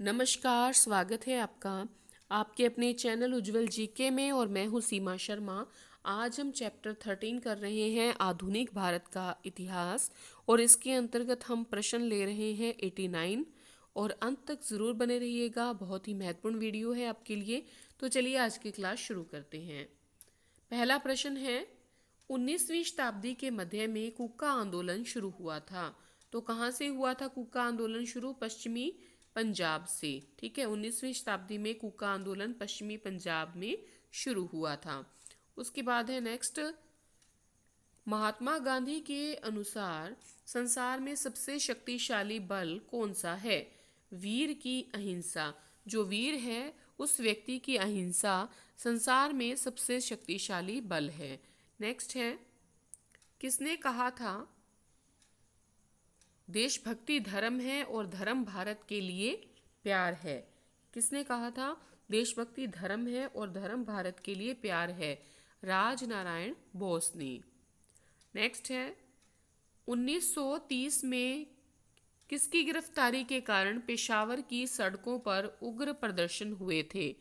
नमस्कार, स्वागत है आपका आपके अपने चैनल उज्जवल जीके में। और मैं हूँ सीमा शर्मा। आज हम चैप्टर 13 कर रहे हैं आधुनिक भारत का इतिहास, और इसके अंतर्गत हम प्रश्न ले रहे हैं 89। और अंत तक ज़रूर बने रहिएगा, बहुत ही महत्वपूर्ण वीडियो है आपके लिए। तो चलिए आज की क्लास शुरू करते हैं। पहला प्रश्न है, 19वीं शताब्दी के मध्य में कूका आंदोलन शुरू हुआ था। तो कहाँ से हुआ था कूका आंदोलन शुरू? पश्चिमी पंजाब से। ठीक है, 19वीं शताब्दी में कूका आंदोलन पश्चिमी पंजाब में शुरू हुआ था। उसके बाद है नेक्स्ट, महात्मा गांधी के अनुसार संसार में सबसे शक्तिशाली बल कौन सा है? वीर की अहिंसा। जो वीर है उस व्यक्ति की अहिंसा संसार में सबसे शक्तिशाली बल है। नेक्स्ट है, किसने कहा था देशभक्ति धर्म है और धर्म भारत के लिए प्यार है? किसने कहा था देशभक्ति धर्म है और धर्म भारत के लिए प्यार है? राजनारायण बोस ने। नेक्स्ट है, 1930 में किसकी गिरफ्तारी के कारण पेशावर की सड़कों पर उग्र प्रदर्शन हुए थे?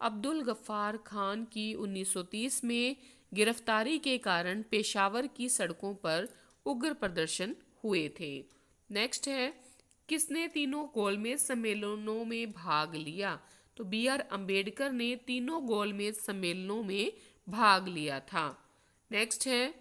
अब्दुल गफ्फार खान की 1930 में गिरफ्तारी के कारण पेशावर की सड़कों पर उग्र प्रदर्शन हुए थे। नेक्स्ट है, किसने तीनों गोलमेज सम्मेलनों में भाग लिया? तो बी आर अम्बेडकर ने तीनों गोलमेज सम्मेलनों में भाग लिया था। नेक्स्ट है,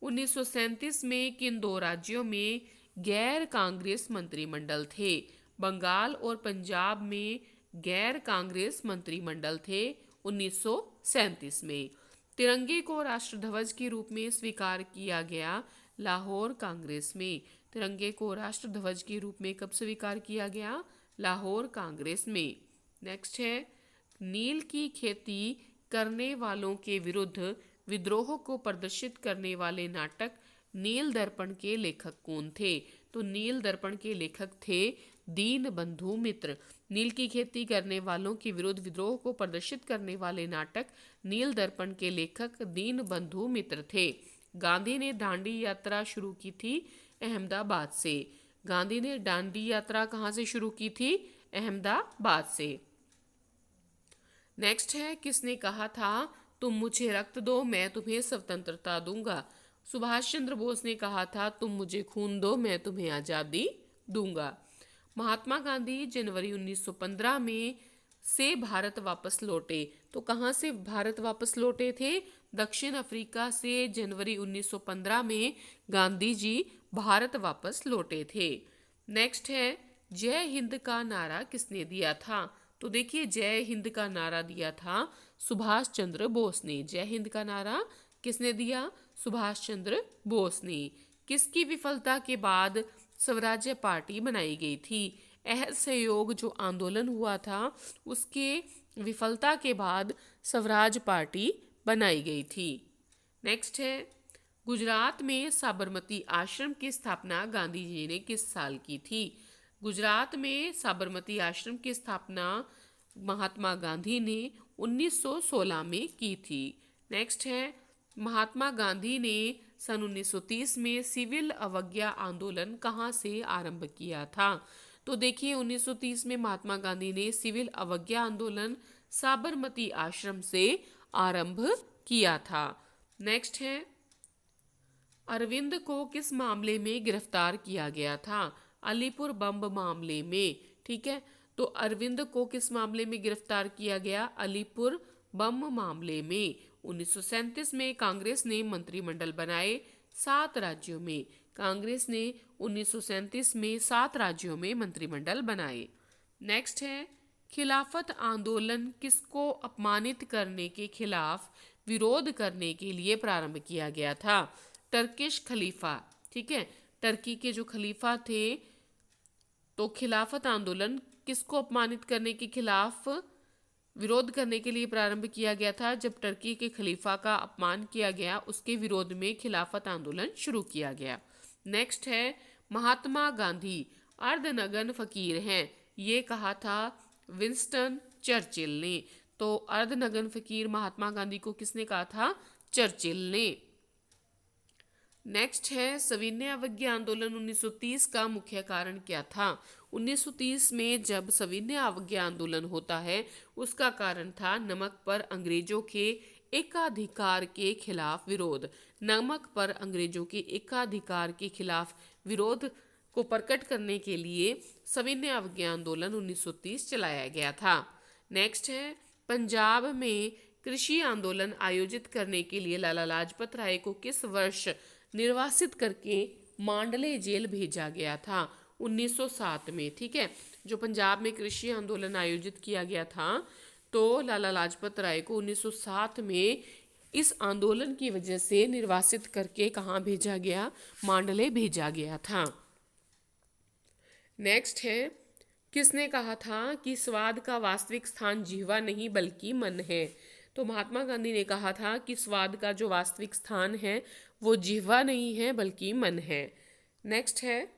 1937 में किन दो राज्यों में गैर कांग्रेस मंत्रिमंडल थे? बंगाल और पंजाब में गैर कांग्रेस मंत्रिमंडल थे 1937 में। तिरंगे को राष्ट्रध्वज के रूप में स्वीकार किया गया लाहौर कांग्रेस में। तिरंगे को राष्ट्रध्वज के रूप में कब स्वीकार किया गया? लाहौर कांग्रेस में। नेक्स्ट है, नील की खेती करने वालों के विरुद्ध विद्रोह को प्रदर्शित करने वाले नाटक नील दर्पण के लेखक कौन थे? तो नील दर्पण के लेखक थे दीन बंधु मित्र। नील की खेती करने वालों के विरुद्ध विद्रोह को प्रदर्शित करने वाले नाटक नील दर्पण के लेखक दीन बंधु मित्र थे। गांधी ने दांडी यात्रा शुरू की थी अहमदाबाद से। गांधी ने दांडी यात्रा कहाँ से शुरू की थी? अहमदाबाद से। नेक्स्ट है, किसने कहा था तुम मुझे रक्त दो मैं तुम्हें स्वतंत्रता दूंगा? सुभाष चंद्र बोस ने कहा था तुम मुझे खून दो मैं तुम्हें आज़ादी दूंगा। महात्मा गांधी जनवरी 1915 में से भारत वापस लौटे। तो कहाँ से भारत वापस लौटे थे? दक्षिण अफ्रीका से जनवरी 1915 में गांधी जी भारत वापस लौटे थे। नेक्स्ट है, जय हिंद का नारा किसने दिया था? तो देखिए, जय हिंद का नारा दिया था सुभाष चंद्र बोस ने। जय हिंद का नारा किसने दिया? सुभाष चंद्र बोस ने। किसकी विफलता के बाद स्वराज्य पार्टी बनाई गई थी? असहयोग जो आंदोलन हुआ था उसके विफलता के बाद स्वराज पार्टी बनाई गई थी। नेक्स्ट है, गुजरात में साबरमती आश्रम की स्थापना गांधी जी ने किस साल की थी? गुजरात में साबरमती आश्रम की स्थापना महात्मा गांधी ने 1916 में की थी। नेक्स्ट है, महात्मा गांधी ने सन 1930 में सिविल अवज्ञा आंदोलन कहाँ से आरंभ किया था? तो देखिए, 1930 में महात्मा गांधी ने सिविल अवज्ञा आंदोलन साबरमती आश्रम से आरंभ किया था। नेक्स्ट है, अरविंद को किस मामले में गिरफ्तार किया गया था? अलीपुर बम मामले में। ठीक है, तो अरविंद को किस मामले में गिरफ्तार किया गया? अलीपुर बम मामले में। 1937 में कांग्रेस ने मंत्रिमंडल बनाए 7 राज्यों में। कांग्रेस ने 1937 में 7 राज्यों में मंत्रिमंडल बनाए। नेक्स्ट है, खिलाफत आंदोलन किसको अपमानित करने के खिलाफ विरोध करने के लिए प्रारंभ किया गया था? टर्किश खलीफा। ठीक है, टर्की के जो खलीफा थे। तो खिलाफत आंदोलन किसको अपमानित करने के खिलाफ विरोध करने के लिए प्रारंभ किया गया था? जब टर्की के खलीफा का अपमान किया गया उसके विरोध में खिलाफत आंदोलन शुरू किया गया। नेक्स्ट है, महात्मा गांधी अर्धनग्न फकीर हैं, ये कहा था विंस्टन चर्चिल ने। तो अर्धनग्न फकीर महात्मा गांधी को किसने कहा था? चर्चिल ने। नेक्स्ट है, सविनय अवज्ञा आंदोलन 1930 का मुख्य कारण क्या था? 1930 में जब सविनय अवज्ञा आंदोलन होता है, उसका कारण था नमक पर अंग्रेजों के एकाधिकार के खिलाफ विरोध। नमक पर अंग्रेजों के एकाधिकार के खिलाफ विरोध को प्रकट करने के लिए सविनय अवज्ञा आंदोलन 1930 चलाया गया था। नेक्स्ट है, पंजाब में कृषि आंदोलन आयोजित करने के लिए लाला लाजपत राय को किस वर्ष निर्वासित करके मांडले जेल भेजा गया था? 1907 में। ठीक है, जो पंजाब में कृषि आंदोलन आयोजित किया गया था, तो लाला लाजपत राय को 1907 में इस आंदोलन की वजह से निर्वासित करके कहाँ भेजा गया? मांडले भेजा गया था। नेक्स्ट है, किसने कहा था कि स्वाद का वास्तविक स्थान जिह्वा नहीं बल्कि मन है? तो महात्मा गांधी ने कहा था कि स्वाद का जो वास्तविक स्थान है वो जिह्वा नहीं है बल्कि मन है। नेक्स्ट है,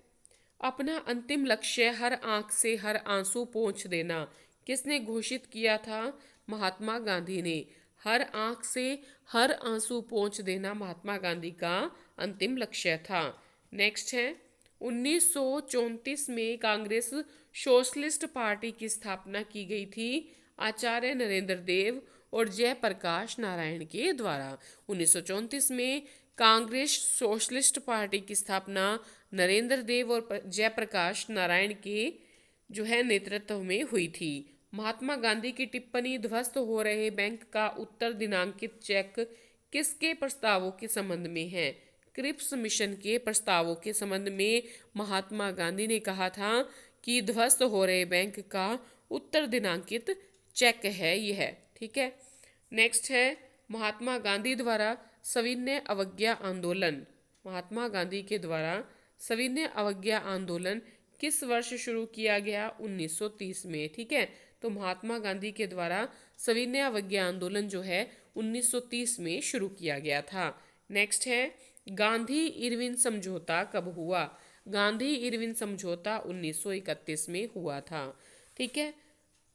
अपना अंतिम लक्ष्य हर आंख से हर आंसू पोंछ देना किसने घोषित किया था? महात्मा गांधी ने। हर आंख से हर आंसू पोंछ देना महात्मा गांधी का अंतिम लक्ष्य था। नेक्स्ट है, 1934 में कांग्रेस सोशलिस्ट पार्टी की स्थापना की गई थी आचार्य नरेंद्र देव और जयप्रकाश नारायण के द्वारा। 1934 में कांग्रेस सोशलिस्ट पार्टी की स्थापना नरेंद्र देव और जयप्रकाश नारायण के जो है नेतृत्व में हुई थी। महात्मा गांधी की टिप्पणी ध्वस्त हो रहे बैंक का उत्तर दिनांकित चेक किसके प्रस्तावों के संबंध में है? क्रिप्स मिशन के प्रस्तावों के संबंध में महात्मा गांधी ने कहा था कि ध्वस्त हो रहे बैंक का उत्तर दिनांकित चेक है यह। ठीक है, नेक्स्ट है, महात्मा गांधी द्वारा सविनय अवज्ञा आंदोलन। महात्मा गांधी के द्वारा सविनय अवज्ञा आंदोलन किस वर्ष शुरू किया गया? 1930 में। ठीक है, तो महात्मा गांधी के द्वारा सविनय अवज्ञा आंदोलन जो है 1930 में शुरू किया गया था। नेक्स्ट है, गांधी इरविन समझौता कब हुआ? गांधी इरविन समझौता 1931 में हुआ था। ठीक है,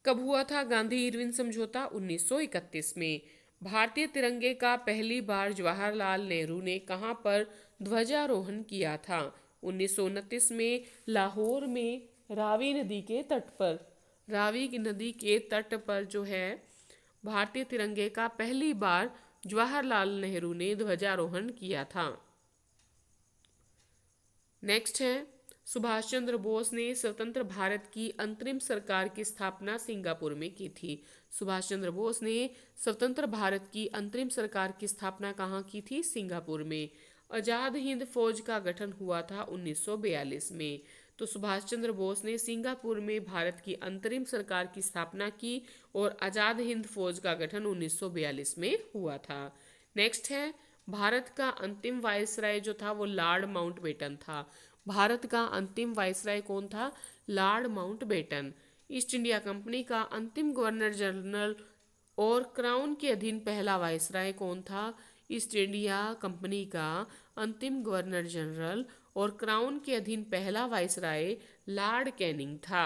कब हुआ था गांधी इरविन समझौता? 1931 में। भारतीय तिरंगे का पहली बार जवाहरलाल नेहरू ने कहां पर ध्वजारोहण किया था? 1929 में लाहौर में रावी नदी के तट पर। रावी नदी के तट पर जो है भारतीय तिरंगे का पहली बार जवाहरलाल नेहरू ने ध्वजारोहण किया था। नेक्स्ट है, सुभाष चंद्र बोस ने स्वतंत्र भारत की अंतरिम सरकार की स्थापना सिंगापुर में की थी। सुभाष चंद्र बोस ने स्वतंत्र भारत की अंतरिम सरकार की स्थापना कहाँ की थी? सिंगापुर में। आजाद हिंद फौज का गठन हुआ था 1942 में। तो सुभाष चंद्र बोस ने सिंगापुर में भारत की अंतरिम सरकार की स्थापना की और आजाद हिंद फौज का गठन 1942 में हुआ था। नेक्स्ट है, भारत का अंतिम वायसराय जो था वो लॉर्ड माउंटबेटन था। भारत का अंतिम वायसराय कौन था? Lord Mountbatten. East India company का अंतिम गवर्नर जनरल और क्राउन के अधीन पहला वायसराय कौन था? ईस्ट इंडिया कंपनी का अंतिम गवर्नर जनरल और क्राउन के अधीन पहला वायसराय लॉर्ड कैनिंग था।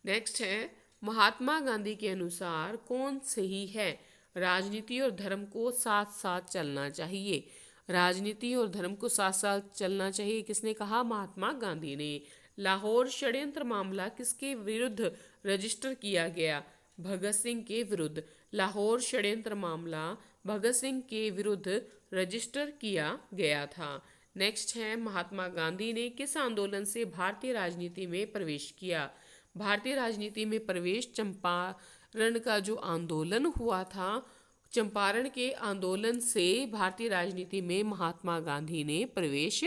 नेक्स्ट है, महात्मा गांधी के अनुसार कौन सही है? राजनीति और धर्म को साथ साथ चलना चाहिए। राजनीति और धर्म को साथ साथ चलना चाहिए किसने कहा? महात्मा गांधी ने। लाहौर षड्यंत्र मामला किसके विरुद्ध रजिस्टर किया गया? भगत सिंह के विरुद्ध। लाहौर षड्यंत्र मामला भगत सिंह के विरुद्ध रजिस्टर किया गया था। नेक्स्ट है, महात्मा गांधी ने किस आंदोलन से भारतीय राजनीति में प्रवेश किया? भारतीय राजनीति में प्रवेश चंपारण का जो आंदोलन हुआ था, चंपारण के आंदोलन से भारतीय राजनीति में महात्मा गांधी ने प्रवेश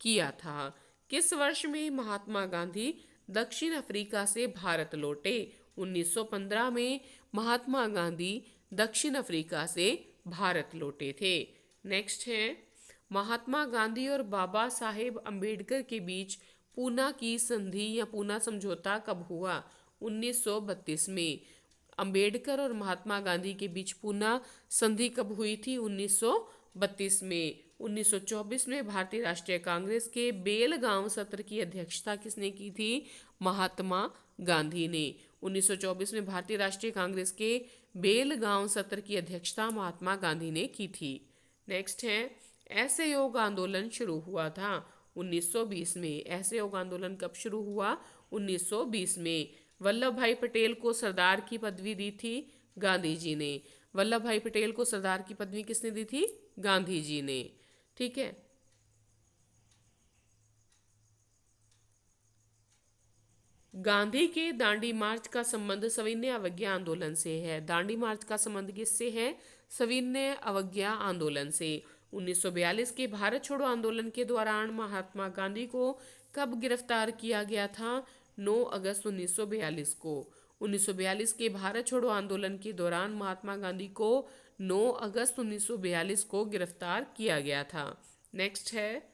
किया था। किस वर्ष में महात्मा गांधी दक्षिण अफ्रीका से भारत लौटे? 1915 में महात्मा गांधी दक्षिण अफ्रीका से भारत लौटे थे। नेक्स्ट है, महात्मा गांधी और बाबा साहेब अम्बेडकर के बीच पूना की संधि या पूना समझौता कब हुआ? 1932 में। अंबेडकर और महात्मा गांधी के बीच पूना संधि कब हुई थी? 1932 में। 1924 में भारतीय राष्ट्रीय कांग्रेस के बेलगांव सत्र की अध्यक्षता किसने की थी? महात्मा गांधी ने। 1924 में भारतीय राष्ट्रीय कांग्रेस के बेलगांव सत्र की अध्यक्षता महात्मा गांधी ने की थी। नेक्स्ट है, असहयोग आंदोलन शुरू हुआ था 1920 में। असहयोग आंदोलन कब शुरू हुआ? 1920 में। वल्लभ भाई पटेल को सरदार की पदवी दी थी गांधी जी ने। वल्लभ भाई पटेल को सरदार की पदवी किसने दी थी? गांधी जी ने। ठीक है। गांधी के दांडी मार्च का संबंध सविनय अवज्ञा आंदोलन से है। दांडी मार्च का संबंध किससे है? सविनय अवज्ञा आंदोलन से। 1942 के भारत छोड़ो आंदोलन के दौरान महात्मा गांधी को कब गिरफ्तार किया गया था? 9 अगस्त 1942 को। 1942 के भारत छोड़ो आंदोलन के दौरान महात्मा गांधी को 9 अगस्त 1942 को गिरफ्तार किया गया था। नेक्स्ट है,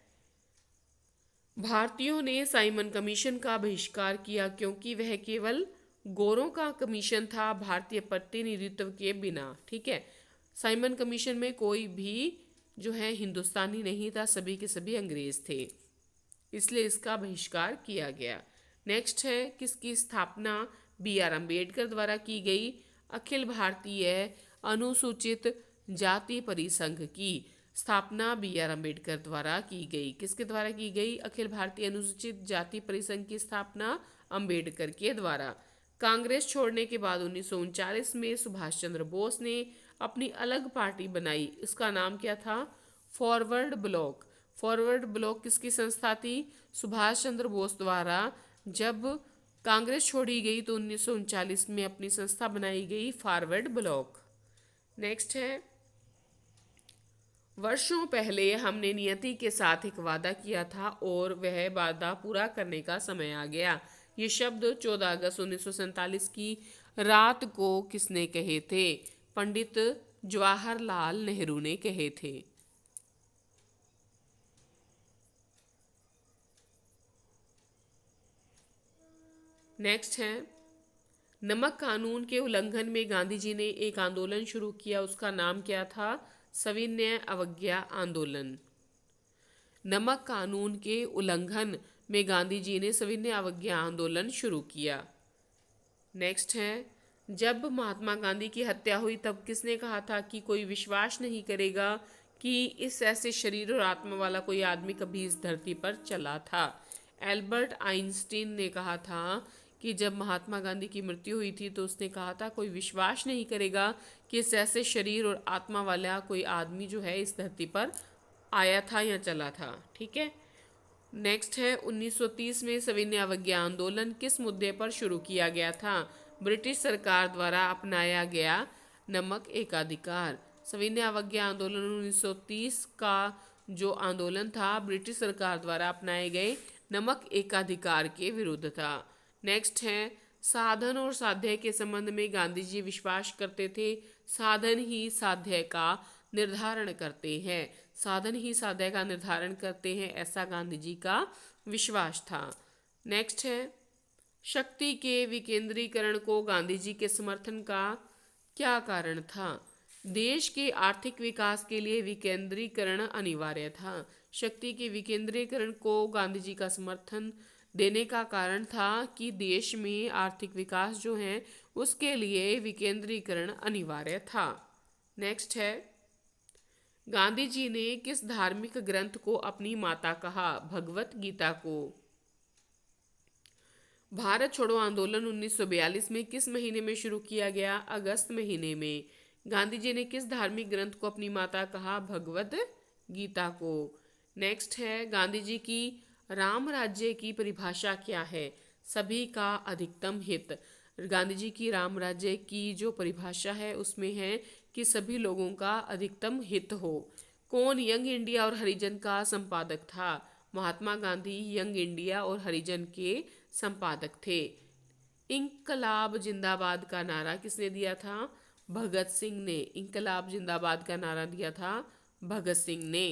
भारतीयों ने साइमन कमीशन का बहिष्कार किया क्योंकि वह केवल गोरों का कमीशन था, भारतीय प्रतिनिधित्व के बिना। ठीक है। साइमन कमीशन में कोई भी जो है हिंदुस्तानी नहीं था, सभी के सभी अंग्रेज थे, इसलिए इसका बहिष्कार किया गया। नेक्स्ट है, किसकी स्थापना बी आर अम्बेडकर द्वारा की गई? अखिल भारतीय अनुसूचित जाति परिसंघ की स्थापना बी आर अम्बेडकर द्वारा की गई। किसके द्वारा की गई? अखिल भारतीय अनुसूचित जाति परिसंघ की स्थापना अम्बेडकर के द्वारा। कांग्रेस छोड़ने के बाद 1939 में सुभाष चंद्र बोस ने अपनी अलग पार्टी बनाई। इसका नाम क्या था? Forward block. फॉरवर्ड ब्लॉक किसकी संस्था थी? सुभाष चंद्र बोस द्वारा। जब कांग्रेस छोड़ी गई तो 1939 में अपनी संस्था बनाई गई, फॉरवर्ड ब्लॉक। नेक्स्ट है, वर्षों पहले हमने नियति के साथ एक वादा किया था और वह वादा पूरा करने का समय आ गया। ये शब्द 14 अगस्त 1947 की रात को किसने कहे थे? पंडित जवाहरलाल नेहरू ने कहे थे। नेक्स्ट है, नमक कानून के उल्लंघन में गांधी जी ने एक आंदोलन शुरू किया, उसका नाम क्या था? सविनय अवज्ञा आंदोलन। नमक कानून के उल्लंघन में गांधी जी ने सविनय अवज्ञा आंदोलन शुरू किया। नेक्स्ट है, जब महात्मा गांधी की हत्या हुई तब किसने कहा था कि कोई विश्वास नहीं करेगा कि इस ऐसे शरीर और आत्मा वाला कोई आदमी कभी इस धरती पर चला था? एल्बर्ट आइंस्टीन ने कहा था कि जब महात्मा गांधी की मृत्यु हुई थी तो उसने कहा था कोई विश्वास नहीं करेगा कि इस ऐसे शरीर और आत्मा वाला कोई आदमी जो है इस धरती पर आया था या चला था। ठीक है। नेक्स्ट है, 1930 में सविनय अवज्ञा आंदोलन किस मुद्दे पर शुरू किया गया था? ब्रिटिश सरकार द्वारा अपनाया गया नमक एकाधिकार। सविनय अवज्ञा आंदोलन 1930 का जो आंदोलन था ब्रिटिश सरकार द्वारा अपनाए गए नमक एकाधिकार के विरुद्ध था। नेक्स्ट है, साधन और साध्य के संबंध में गांधी जी विश्वास करते थे साधन ही साध्य का निर्धारण करते हैं। साधन ही साध्य का निर्धारण करते हैं, ऐसा गांधी जी का विश्वास था। नेक्स्ट है, शक्ति के विकेंद्रीकरण को गांधी जी के समर्थन का क्या कारण था? देश के आर्थिक विकास के लिए विकेंद्रीकरण अनिवार्य था। शक्ति के विकेंद्रीकरण को गांधी जी का समर्थन देने का कारण था कि देश में आर्थिक विकास जो है उसके लिए विकेंद्रीकरण अनिवार्य था। नेक्स्ट है, गांधी जी ने किस धार्मिक ग्रंथ को अपनी माता कहा? भगवत गीता को। भारत छोड़ो आंदोलन 1942 में किस महीने में शुरू किया गया? अगस्त महीने में। गांधी जी ने किस धार्मिक ग्रंथ को अपनी माता कहा? भगवत गीता को। नेक्स्ट है, गांधी जी की राम राज्य की परिभाषा क्या है? सभी का अधिकतम हित। गांधी जी की राम राज्य की जो परिभाषा है उसमें है कि सभी लोगों का अधिकतम हित हो। कौन यंग इंडिया और हरिजन का संपादक था? महात्मा गांधी यंग इंडिया और हरिजन के संपादक थे। इंकलाब जिंदाबाद का नारा किसने दिया था? भगत सिंह ने। इंकलाब जिंदाबाद का नारा दिया था भगत सिंह ने।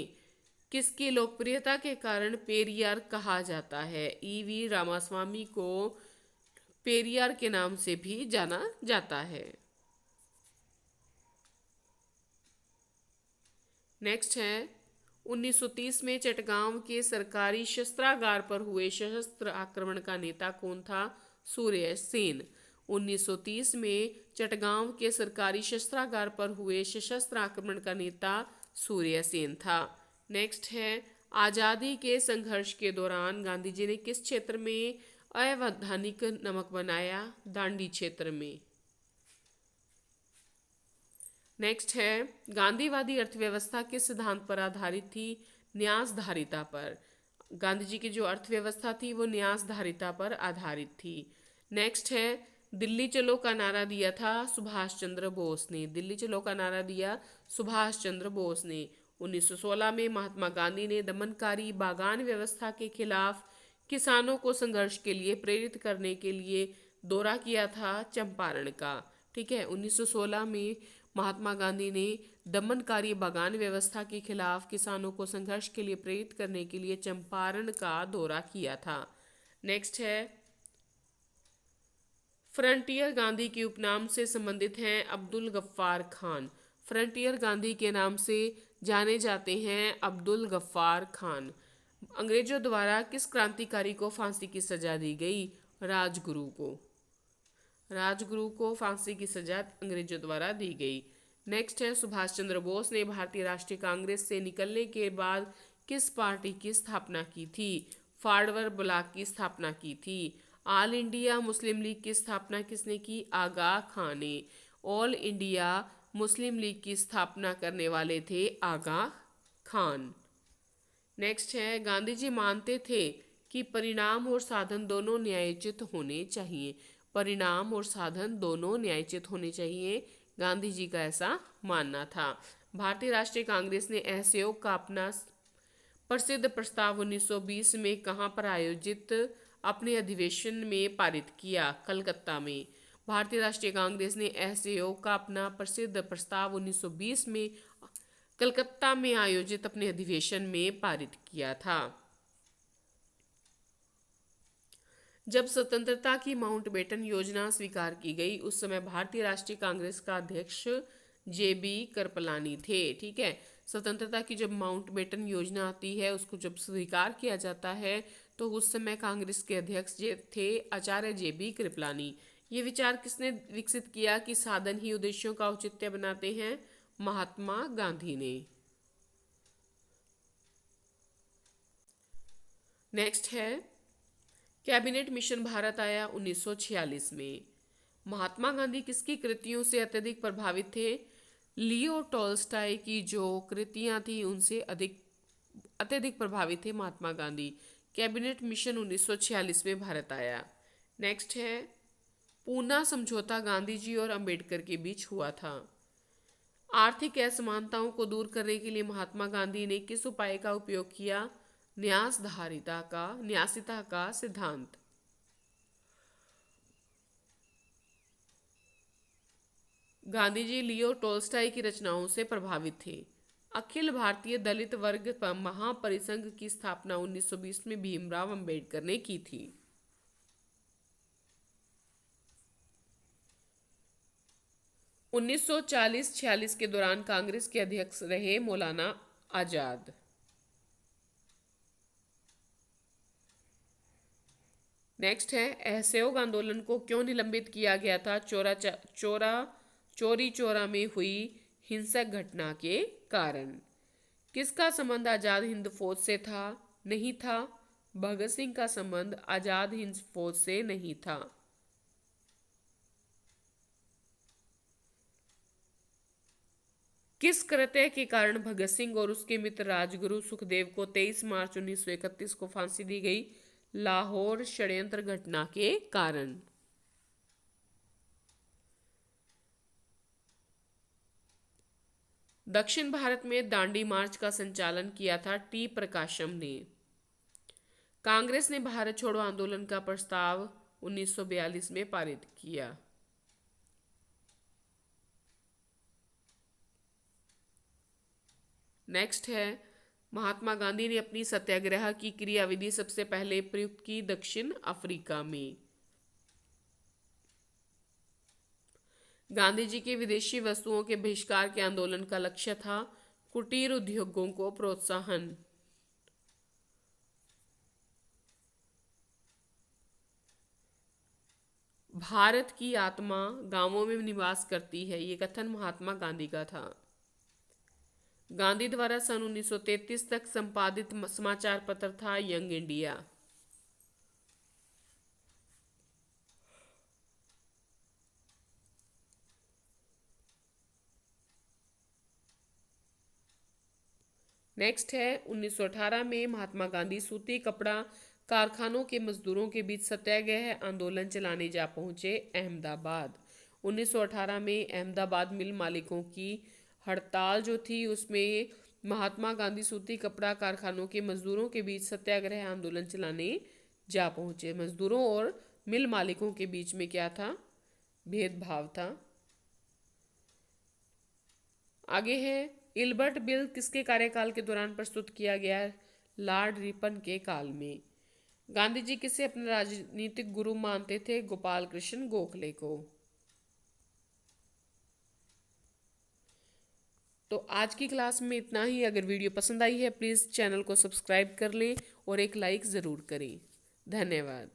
किसकी लोकप्रियता के कारण पेरियार कहा जाता है? ईवी रामास्वामी को पेरियार के नाम से भी जाना जाता है। नेक्स्ट है, 1930 में चटगांव के सरकारी शस्त्रागार पर हुए सशस्त्र आक्रमण का नेता कौन था? सूर्य सेन। 1930 में चटगांव के सरकारी शस्त्रागार पर हुए सशस्त्र आक्रमण का नेता सूर्य सेन था। नेक्स्ट है, आज़ादी के संघर्ष के दौरान गांधी जी ने किस क्षेत्र में अवैधानिक नमक बनाया? दांडी क्षेत्र में। नेक्स्ट है, गांधीवादी अर्थव्यवस्था किस सिद्धांत पर आधारित थी? न्यासधारिता पर। गांधी जी की जो अर्थव्यवस्था थी वो न्यासधारिता पर आधारित थी। नेक्स्ट है, दिल्ली चलो का नारा दिया था सुभाष चंद्र बोस ने। दिल्ली चलो का नारा दिया सुभाष चंद्र बोस ने। 1916 में महात्मा गांधी ने दमनकारी बागान व्यवस्था के खिलाफ किसानों को संघर्ष के लिए प्रेरित करने के लिए दौरा किया था चंपारण का। ठीक है, 1916 में महात्मा गांधी ने दमनकारी बागान व्यवस्था के खिलाफ किसानों को संघर्ष के लिए प्रेरित करने के लिए चंपारण का दौरा किया था। नेक्स्ट है, फ्रंटियर गांधी के उपनाम से संबंधित हैं अब्दुल गफ्फार खान। फ्रंटियर गांधी के नाम से जाने जाते हैं अब्दुल गफ्फार खान। अंग्रेजों द्वारा किस क्रांतिकारी को फांसी की सजा दी गई? राजगुरु को। राजगुरु को फांसी की सजा अंग्रेजों द्वारा दी गई। नेक्स्ट है, सुभाष चंद्र बोस ने भारतीय राष्ट्रीय कांग्रेस से निकलने के बाद किस पार्टी की स्थापना की थी? फारवर्ड ब्लॉक की स्थापना की थी। ऑल इंडिया मुस्लिम लीग की स्थापना किसने की? आगा खान ने। ऑल इंडिया मुस्लिम लीग की स्थापना करने वाले थे आगा खान। नेक्स्ट है, गांधी जी मानते थे कि परिणाम और साधन दोनों न्यायोचित होने चाहिए। परिणाम और साधन दोनों न्यायोचित होने चाहिए, गांधी जी का ऐसा मानना था। भारतीय राष्ट्रीय कांग्रेस ने असहयोग का अपना प्रसिद्ध प्रस्ताव 1920 में कहां पर आयोजित अपने अधिवेशन में पारित किया? कलकत्ता में। भारतीय राष्ट्रीय कांग्रेस ने असहयोग का अपना प्रसिद्ध प्रस्ताव 1920 में कलकत्ता में आयोजित अपने अधिवेशन में पारित किया था। जब स्वतंत्रता की माउंटबेटन योजना स्वीकार की गई उस समय भारतीय राष्ट्रीय कांग्रेस का अध्यक्ष जेबी कृपलानी थे। ठीक है, स्वतंत्रता की जब माउंटबेटन योजना आती है उसको जब स्वीकार किया जाता है तो उस समय कांग्रेस के अध्यक्ष थे आचार्य जेबी कृपलानी। ये विचार किसने विकसित किया कि साधन ही उद्देश्यों का औचित्य बनाते हैं? महात्मा गांधी ने। नेक्स्ट है, कैबिनेट मिशन भारत आया 1946 में। महात्मा गांधी किसकी कृतियों से अत्यधिक प्रभावित थे? लियो टॉल्स्टॉय की जो कृतियां थी उनसे अत्यधिक प्रभावित थे महात्मा गांधी। कैबिनेट मिशन 1946 में भारत आया। नेक्स्ट है, पूना समझौता गांधी जी और अंबेडकर के बीच हुआ था। आर्थिक असमानताओं को दूर करने के लिए महात्मा गांधी ने किस उपाय का उपयोग किया? न्यासिता का सिद्धांत। गांधी जी लियो टोल्स्टाई की रचनाओं से प्रभावित थे। अखिल भारतीय दलित वर्ग महापरिसंघ की स्थापना 1920 में भीमराव अंबेडकर ने की थी। उन्नीस 1940-46 के दौरान कांग्रेस के अध्यक्ष रहे मौलाना आजाद। नेक्स्ट है, असहयोग आंदोलन को क्यों निलंबित किया गया था? चोरी चौरा में हुई हिंसक घटना के कारण। किसका संबंध आजाद हिंद फौज से था? नहीं था। भगत सिंह का संबंध आजाद हिंद फौज से नहीं था। किस कृत्य के कारण भगत सिंह और उसके मित्र राजगुरु सुखदेव को 23 मार्च 1931 को फांसी दी गई? लाहौर षड्यंत्र घटना के कारण। दक्षिण भारत में दांडी मार्च का संचालन किया था टी प्रकाशम ने। कांग्रेस ने भारत छोड़ो आंदोलन का प्रस्ताव 1942 में पारित किया। नेक्स्ट है, महात्मा गांधी ने अपनी सत्याग्रह की क्रियाविधि सबसे पहले प्रयुक्त की दक्षिण अफ्रीका में। गांधी जी के विदेशी वस्तुओं के बहिष्कार के आंदोलन का लक्ष्य था कुटीर उद्योगों को प्रोत्साहन। भारत की आत्मा गांवों में निवास करती है, ये कथन महात्मा गांधी का था। गांधी द्वारा सन 1933 तक संपादित समाचार पत्र था यंग इंडिया। नेक्स्ट है 1918 में महात्मा गांधी सूती कपड़ा कारखानों के मजदूरों के बीच सत्याग्रह आंदोलन चलाने जा पहुंचे अहमदाबाद। 1918 में अहमदाबाद मिल मालिकों की हड़ताल जो थी उसमें महात्मा गांधी सूती कपड़ा कारखानों के मजदूरों के बीच सत्याग्रह आंदोलन चलाने जा पहुंचे। मजदूरों और मिल मालिकों के बीच में क्या था? भेदभाव था। आगे है इल्बर्ट बिल किसके कार्यकाल के दौरान प्रस्तुत किया गया? लॉर्ड रिपन के काल में। गांधी जी किसे अपने राजनीतिक गुरु मानते थे? गोपाल कृष्ण गोखले को। तो आज की क्लास में इतना ही। अगर वीडियो पसंद आई है प्लीज़ चैनल को सब्सक्राइब कर लें और एक लाइक ज़रूर करें। धन्यवाद।